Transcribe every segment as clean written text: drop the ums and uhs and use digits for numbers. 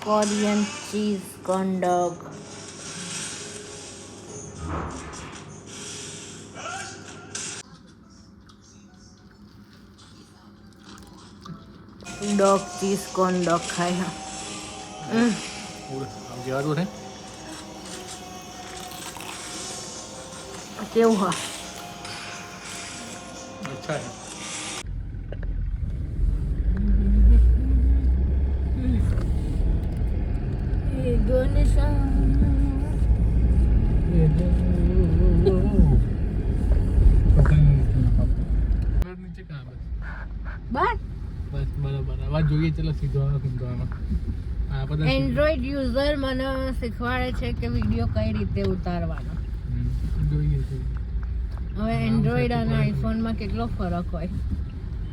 Korean cheese corn dog. Dog cheese corn dog ખાય હા. કેવું હા? અચ્છા છે. બસ બરાબર આવાજ જોઈએ. ચલો સીધો એન્ડ્રોઈડ યુઝર મને શીખવાડે છે કે વિડીયો કઈ રીતે ઉતારવાનો. જોઈએ હવે એન્ડ્રોઈડ અને આઈફોનમાં કેટલો ફરક હોય,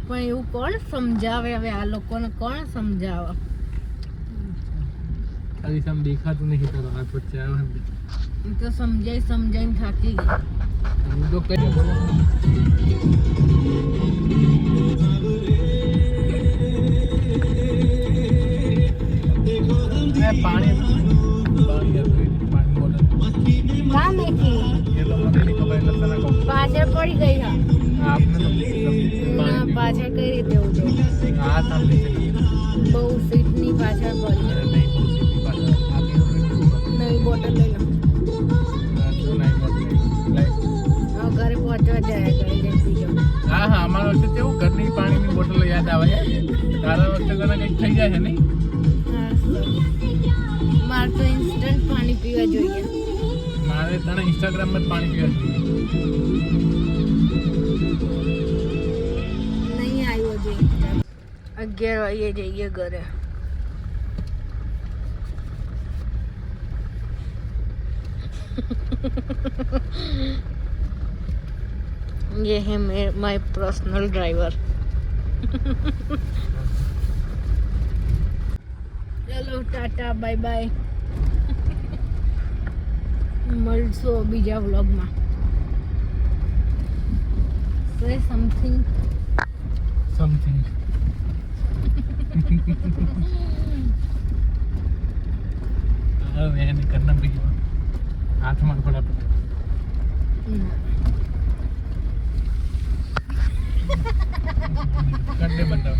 પણ એવું કોણ સમજાવે? હવે આ લોકોને કોણ સમજાવે? ખાલી સમ દેખાતું નહીં તારો હાથ વચ્ચે આવે ને હું તો સમજાઈને થાકી ગઈ. હું તો કઈ બોલો પાણી પાછળ પડી ગઈ હા. પાછળ કઈ રીતે ઉજે? બહુ સીટની પાછળ પડી. નવી બોટલ લઈ લો. ઘરે પહોંચવા જાય ઘરે જઈને પીજો. હા અમારા વખતે કેવું ઘરની પાણીની બોટલ યાદ આવે છે. તારા વખતે તને કંઈક થઈ જાય છે નહીં? મારે તો ઇન્સ્ટન્ટ પાણી પીવા જોઈએ. મારે તને ઇન્સ્ટાગ્રામમાં જ પાણી પીવા જોઈએ. નહીં આવ્યો જોઈએ. 11 વાગે જઈએ ઘરે. ये है माय पर्सनल ड्राइवर. चलो टाटा बाय बाय. મળશો બીજા વ્લોગમાં. Say something. હવે એને કરના બીજો હાથમાં ફટાફટ કડે બંધાવ.